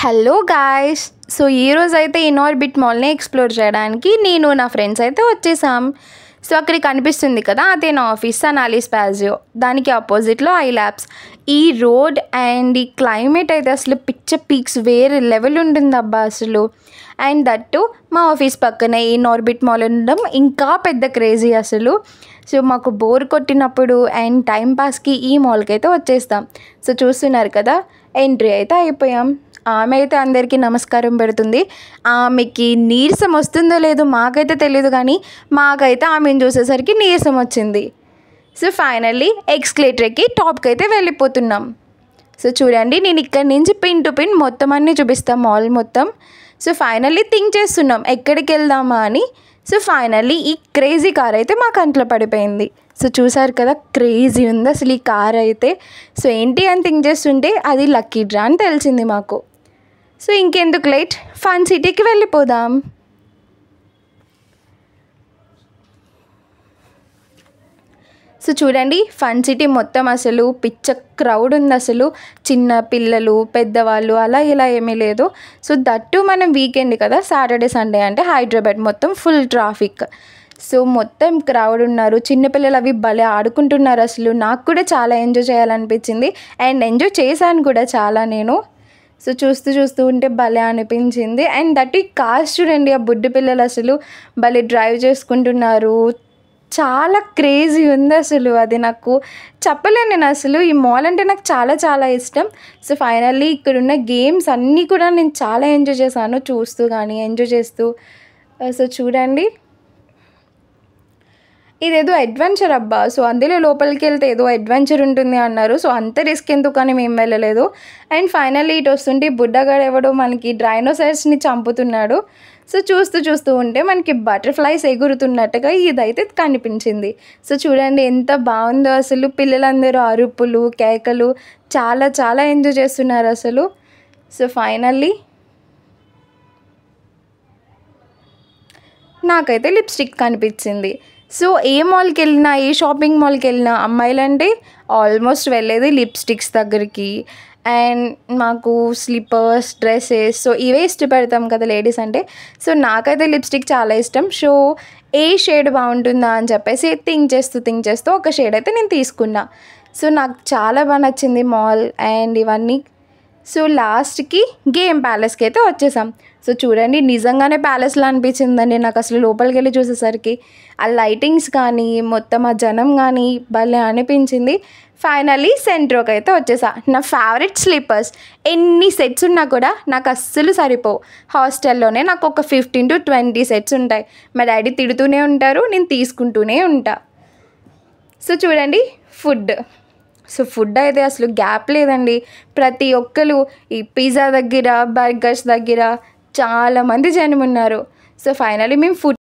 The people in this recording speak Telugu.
Hello guys. సో ఈరోజు అయితే ఇన్ఆర్బిట్ మాల్ని ఎక్స్ప్లోర్ చేయడానికి నేను నా ఫ్రెండ్స్ అయితే వచ్చేసాం. సో అక్కడికి కనిపిస్తుంది కదా, అదే నా ఆఫీస్, సనాలి స్పాజియో. దానికి ఆపోజిట్లో ఐ ల్యాబ్స్. ఈ రోడ్ అండ్ ఈ క్లైమేట్ అయితే అసలు పీక్స్ వేరే లెవెల్ ఉంటుంది అబ్బా అసలు. అండ్ దట్టు మా ఆఫీస్ పక్కనే ఇన్ఆర్బిట్ మాల్ ఉండడం ఇంకా పెద్ద క్రేజీ అసలు. సో మాకు బోర్ కొట్టినప్పుడు అండ్ టైంపాస్కి ఈ మాల్కి అయితే వచ్చేస్తాం. సో చూస్తున్నారు కదా, ఎంట్రీ అయితే అయిపోయాం. ఆమె అయితే అందరికీ నమస్కారం పెడుతుంది. ఆమెకి నీరసం వస్తుందో లేదో మాకైతే తెలియదు, కానీ మాకైతే ఆమెను చూసేసరికి నీరసం వచ్చింది. సో ఫైనల్లీ ఎక్స్కలేటర్కి టాప్కి అయితే వెళ్ళిపోతున్నాం. సో చూడండి, నేను ఇక్కడి నుంచి పిన్ టు పిన్ మొత్తం అన్నీ చూపిస్తాం, మాల్ మొత్తం. సో ఫైనల్లీ థింక్ చేస్తున్నాం ఎక్కడికి వెళ్దామా అని. సో ఫైనల్లీ ఈ క్రేజీ కార్ అయితే మా కంట్లో పడిపోయింది. సో చూసారు కదా, క్రేజీ ఉంది అసలు ఈ కార్ అయితే. సో ఏంటి అని థింక్ చేస్తుంటే అది లక్కీ డ్రా అని తెలిసింది మాకు. సో ఇంకెందుకు లేట్, ఫన్ సిటీకి వెళ్ళిపోదాం. సో చూడండి, ఫన్ సిటీ మొత్తం అసలు పిచ్చ క్రౌడ్ ఉంది అసలు. చిన్న పిల్లలు, పెద్దవాళ్ళు అలా ఇలా ఏమీ లేదు. సో దట్టు మనం వీకెండ్ కదా, సాటర్డే సండే అంటే హైదరాబాద్ మొత్తం ఫుల్ ట్రాఫిక్. సో మొత్తం క్రౌడ్ ఉన్నారు. చిన్నపిల్లలు అవి భలే ఆడుకుంటున్నారు అసలు. నాకు కూడా చాలా ఎంజాయ్ చేయాలనిపించింది అండ్ ఎంజాయ్ చేశాను కూడా చాలా నేను. సో చూస్తూ ఉంటే భలే అనిపించింది. అండ్ దట్ ఈ కార్స్ చూడండి, ఆ బుడ్డి పిల్లలు అసలు భలే డ్రైవ్ చేసుకుంటున్నారు. చాలా క్రేజీ ఉంది అసలు. అది నాకు చెప్పలేను నేను అసలు. ఈ మాల్ అంటే నాకు చాలా చాలా ఇష్టం. సో ఫైనల్లీ ఇక్కడున్న గేమ్స్ అన్నీ కూడా నేను చాలా ఎంజాయ్ చేశాను, చూస్తూ కానీ ఎంజాయ్ చేస్తూ. సో చూడండి, ఇదేదో అడ్వెంచర్ అబ్బా. సో అందులో లోపలికి వెళ్తే ఏదో అడ్వెంచర్ ఉంటుంది అన్నారు. సో అంత రిస్క్ ఎందుకు అని మేము వెళ్ళలేదు. అండ్ ఫైనల్లీ ఇటు వస్తుంటే బుడ్డగాడు ఎవడో మనకి డైనోసార్స్ని చంపుతున్నాడు. సో చూస్తూ ఉంటే మనకి బటర్ఫ్లైస్ ఎగురుతున్నట్టుగా ఇదైతే కనిపించింది. సో చూడండి ఎంత బాగుందో అసలు. పిల్లలందరూ అరుపులు, కేకలు చాలా చాలా ఎంజాయ్ చేస్తున్నారు అసలు. సో ఫైనల్లీ నాకైతే లిప్స్టిక్ కనిపించింది. సో ఏ మాల్కి వెళ్ళినా, ఏ షాపింగ్ మాల్కి వెళ్ళినా అమ్మాయిలంటే ఆల్మోస్ట్ వెళ్ళేది లిప్స్టిక్స్ దగ్గరికి. అండ్ మాకు స్లిప్పర్స్, డ్రెస్సెస్, సో ఇవే ఇష్టపడతాం కదా లేడీస్ అంటే. సో నాకైతే లిప్స్టిక్ చాలా ఇష్టం. సో ఏ షేడ్ బాగుంటుందా అని చెప్పేసి థింక్ చేస్తూ ఒక షేడ్ అయితే నేను తీసుకున్నా. సో నాకు చాలా బాగా నచ్చింది మాల్ అండ్ ఇవన్నీ. సో లాస్ట్కి గేమ్ ప్యాలెస్కి అయితే వచ్చేసాం. సో చూడండి, నిజంగానే ప్యాలెస్లో అనిపించిందండి నాకు అసలు లోపలికి వెళ్ళి చూసేసరికి. ఆ లైటింగ్స్ కానీ, మొత్తం ఆ జనం కానీ భలే అనిపించింది. ఫైనల్లీ సెంట్రోకి అయితే వచ్చేసా. నా ఫేవరెట్ స్లీపర్స్ ఎన్ని సెట్స్ ఉన్నా కూడా నాకు అస్సలు సరిపోవు. హాస్టల్లోనే నాకు ఒక 15 to 20 సెట్స్ ఉంటాయి. మా డాడీ తిడుతూనే ఉంటారు, నేను తీసుకుంటూనే ఉంటా. సో చూడండి, ఫుడ్ అయితే అసలు గ్యాప్ లేదండి. ప్రతి ఒక్కరు ఈ పిజ్జా దగ్గర, బర్గర్స్ దగ్గర చాలామంది జనం ఉన్నారు. సో ఫైనల్లీ మేము ఫుడ్